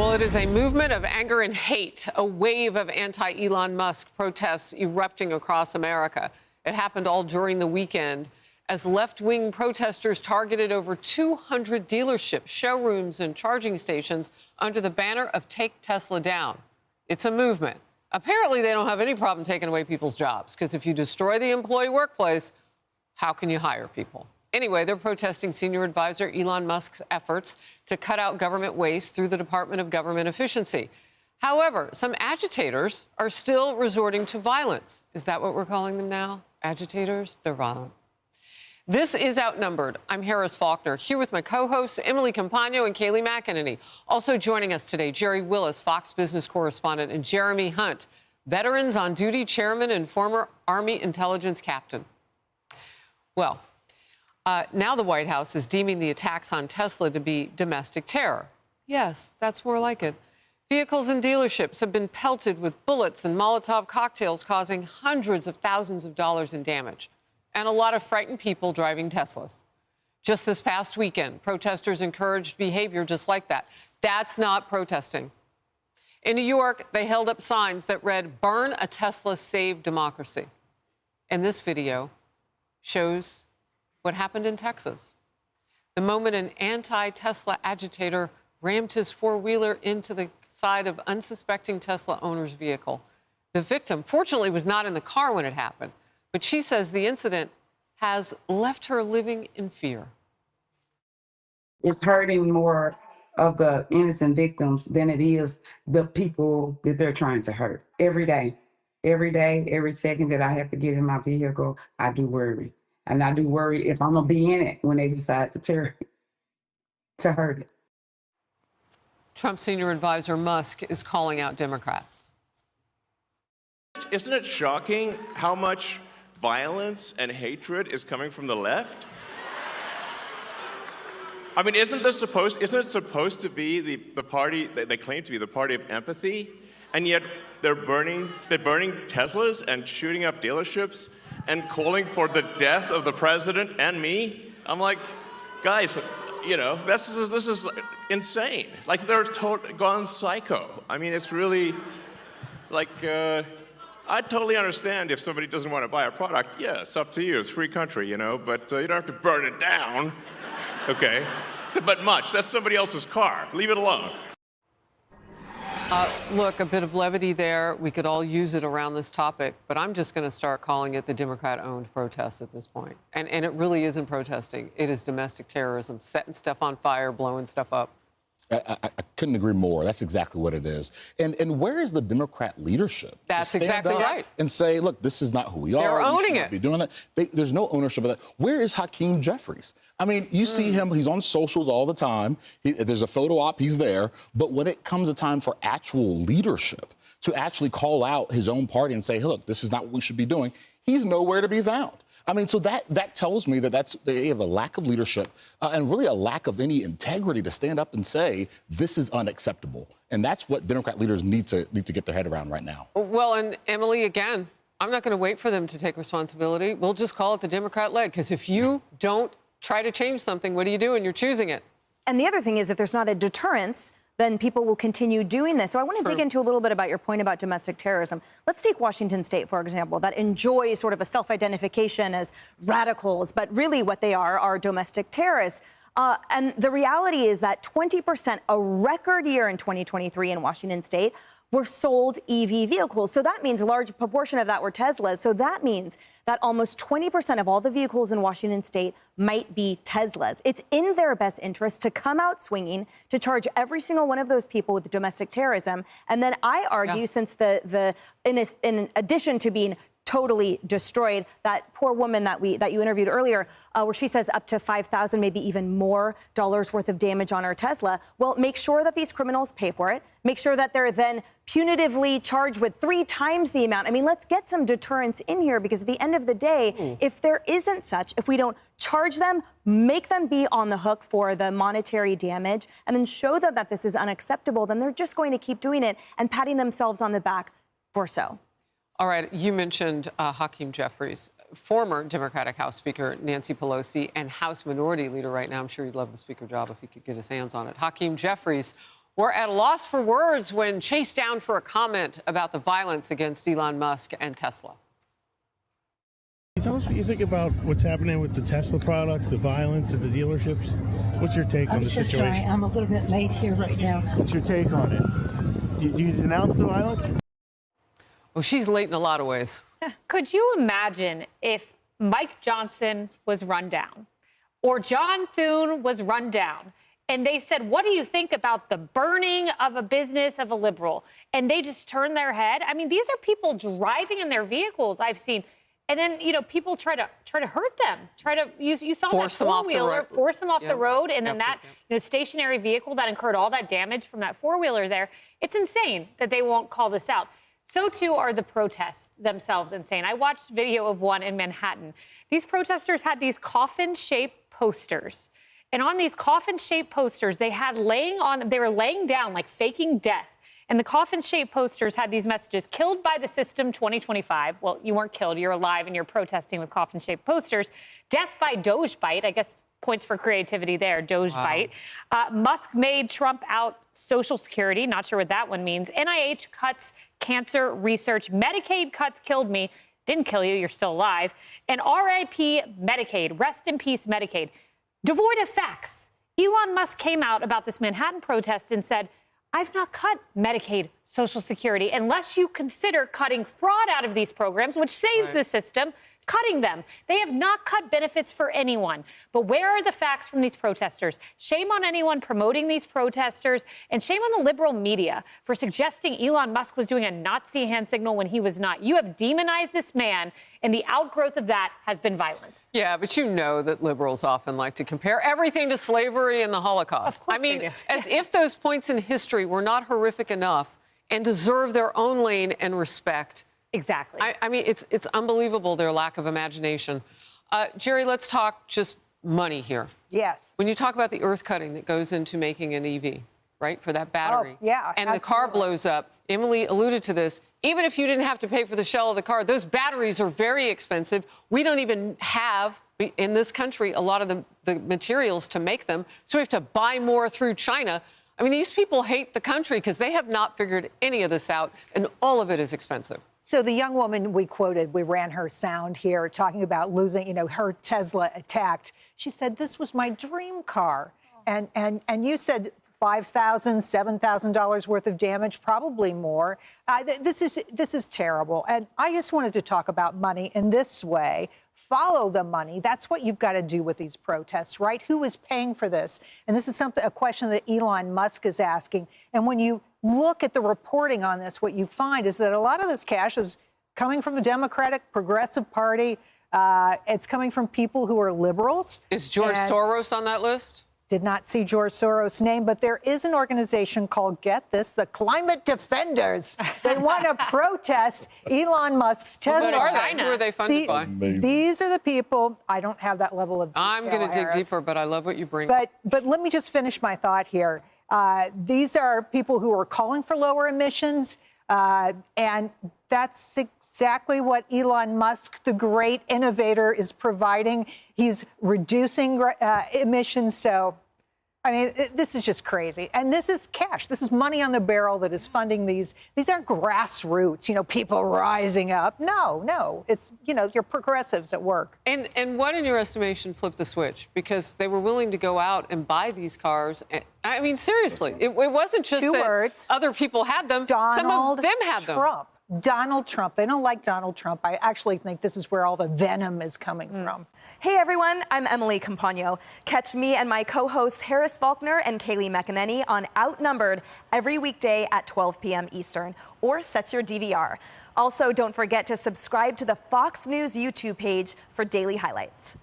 Well, it is a movement of anger and hate, a wave of anti-Elon Musk protests erupting across America. It happened all during the weekend as left-wing protesters targeted over 200 dealerships, showrooms, and charging stations under the banner of Take Tesla Down. It's a movement. Apparently, they don't have any problem taking away people's jobs, because if you destroy the employee workplace, how can you hire people? Anyway, they're protesting senior advisor Elon Musk's efforts to cut out government waste through the Department of Government Efficiency. However, some agitators are still resorting to violence. Is that what we're calling them now? Agitators? They're violent. This is Outnumbered. I'm Harris Faulkner, here with my co-hosts Emily Campagno and Kayleigh McEnany. Also joining us today, Jerry Willis, Fox Business correspondent, and Jeremy Hunt, Veterans on Duty chairman and former Army intelligence captain. Well, now the White House is deeming the attacks on Tesla to be domestic terror. Yes, that's more like it. Vehicles and dealerships have been pelted with bullets and Molotov cocktails, causing hundreds of thousands of dollars in damage, and a lot of frightened people driving Teslas. Just this past weekend, protesters encouraged behavior just like that. That's not protesting. In New York, they held up signs that read, "Burn a Tesla, save democracy." And this video shows what happened in Texas. The moment an anti-Tesla agitator rammed his four-wheeler into the side of unsuspecting Tesla owner's vehicle. The victim, fortunately, was not in the car when it happened, but she says the incident has left her living in fear. It's hurting more of the innocent victims than it is the people that they're trying to hurt. Every day, every second that I have to get in my vehicle, I do worry. And I do worry if I'm going to be in it when they decide to hurt it. Trump senior advisor Musk is calling out Democrats. Isn't it shocking how much violence and hatred is coming from the left? I mean, isn't it supposed to be the party that they claim to be the party of empathy? And yet they're burning Teslas and shooting up dealerships and calling for the death of the president and me. I'm like, guys, you know, this is insane. Like, they're gone psycho. I mean, it's really like, I totally understand if somebody doesn't want to buy a product. Yeah, it's up to you. It's a free country, you know, but you don't have to burn it down. Okay? But much. That's somebody else's car. Leave it alone. Look, a bit of levity there. We could all use it around this topic, but I'm just going to start calling it the Democrat-owned protest at this point. And it really isn't protesting. It is domestic terrorism, setting stuff on fire, blowing stuff up. I couldn't agree more. That's exactly what it is. And where is the Democrat leadership? That's exactly right. And say, look, this is not who we are. They're owning it. Be doing that. There's no ownership of that. Where is Hakeem Jeffries? I mean, you see him. He's on socials all the time. There's a photo op. He's there. But when it comes a time for actual leadership, to actually call out his own party and say, hey, look, this is not what we should be doing, he's nowhere to be found. I mean, so that tells me that they have a lack of leadership and really a lack of any integrity to stand up and say this is unacceptable. And that's what Democrat leaders need to get their head around right now. Well, and Emily, again, I'm not going to wait for them to take responsibility. We'll just call it the Democrat-led, because if you don't try to change something, what are you doing? You're choosing it. And the other thing is, if there's not a deterrence, then people will continue doing this. So I want to dig into a little bit about your point about domestic terrorism. Let's take Washington State, for example, that enjoys sort of a self-identification as radicals, but really what they are domestic terrorists. And the reality is that 20%, a record year in 2023 in Washington State, were sold EV vehicles. So that means a large proportion of that were Teslas. So that means that almost 20% of all the vehicles in Washington State might be Teslas. It's in their best interest to come out swinging, to charge every single one of those people with domestic terrorism. And then I argue, since in addition to being totally destroyed, that poor woman that you interviewed earlier, where she says up to $5,000, maybe even more dollars worth of damage on her Tesla. Well, make sure that these criminals pay for it. Make sure that they're then punitively charged with 3 times the amount. I mean, let's get some deterrence in here, because at the end of the day, if there isn't such, if we don't charge them, make them be on the hook for the monetary damage, and then show them that this is unacceptable, then they're just going to keep doing it and patting themselves on the back for so. All right, you mentioned Hakeem Jeffries. Former Democratic House Speaker Nancy Pelosi and House Minority Leader right now. I'm sure he'd love the Speaker job if he could get his hands on it. Hakeem Jeffries were at a loss for words when chased down for a comment about the violence against Elon Musk and Tesla. Tell us what you think about what's happening with the Tesla products, the violence at the dealerships. What's your take on the situation? Sorry, I'm a little bit late here right now. What's your take on it? Do you denounce the violence? Well, she's late in a lot of ways. Could you imagine if Mike Johnson was run down or John Thune was run down and they said, what do you think about the burning of a business of a liberal? And they just turn their head. I mean, these are people driving in their vehicles I've seen. And then, people try to hurt them, you saw Force that them off the four-wheeler, road. force them off Yep. the road. And then Yep. that, stationary vehicle that incurred all that damage from that four-wheeler there. It's insane that they won't call this out. So too are the protests themselves insane. I watched video of one in Manhattan. These protesters had these coffin-shaped posters. And on these coffin-shaped posters, they were laying down, like faking death. And the coffin-shaped posters had these messages: killed by the system 2025. Well, you weren't killed. You're alive and you're protesting with coffin-shaped posters. Death by Doge bite. I guess points for creativity there. Doge bite. Musk made Trump out Social Security. Not sure what that one means. NIH cuts cancer research. Medicaid cuts killed me. Didn't kill you. You're still alive. And RIP Medicaid. Rest in peace, Medicaid. Devoid of facts. Elon Musk came out about this Manhattan protest and said, I've not cut Medicaid, Social Security, unless you consider cutting fraud out of these programs, which saves the system, cutting them. They have not cut benefits for anyone. But where are the facts from these protesters? Shame on anyone promoting these protesters, and shame on the liberal media for suggesting Elon Musk was doing a Nazi hand signal when he was not. You have demonized this man, and the outgrowth of that has been violence. Yeah, but you know that liberals often like to compare everything to slavery and the Holocaust. Of course I mean, they do. as if those points in history were not horrific enough and deserve their own lane and respect. Exactly. I mean, it's unbelievable, their lack of imagination. Jerry, let's talk just money here. Yes. When you talk about the earth cutting that goes into making an EV, right, for that battery. Oh, yeah, and the car absolutely. blows up. Emily alluded to this. Even if you didn't have to pay for the shell of the car, those batteries are very expensive. We don't even have, in this country, a lot of the materials to make them. So we have to buy more through China. I mean, these people hate the country because they have not figured any of this out, and all of it is expensive. So the young woman we quoted, we ran her sound here, talking about losing, her Tesla attacked. She said, this was my dream car. And you said $5,000, $7,000 worth of damage, probably more. This is terrible. And I just wanted to talk about money in this way. Follow the money. That's what you've got to do with these protests, right? Who is paying for this? And this is a question that Elon Musk is asking. And when you look at the reporting on this, what you find is that a lot of this cash is coming from the Democratic Progressive Party. It's coming from people who are liberals. Is George Soros on that list? Did not see George Soros' name, but there is an organization called, get this, the Climate Defenders. They want to protest Elon Musk's Tesla. Who are they funded by? These are the people. I don't have that level of detail, I'm going to dig Harris. deeper, but I love what you bring. But let me just finish my thought here. These are people who are calling for lower emissions, and that's exactly what Elon Musk, the great innovator, is providing. He's reducing emissions. So, I mean, this is just crazy. And this is cash. This is money on the barrel that is funding these. These aren't grassroots, people rising up. No. It's, your progressives at work. And what, in your estimation, flipped the switch? Because they were willing to go out and buy these cars. I mean, seriously, it wasn't just Two that words. other people had them. Some of them had them. Donald Trump. They don't like Donald Trump. I actually think this is where all the venom is coming from. Hey everyone, I'm Emily Campagno. Catch me and my co-hosts Harris Faulkner and Kaylee McEnany on Outnumbered every weekday at 12 p.m. Eastern, or set your DVR. Also, don't forget to subscribe to the Fox News YouTube page for daily highlights.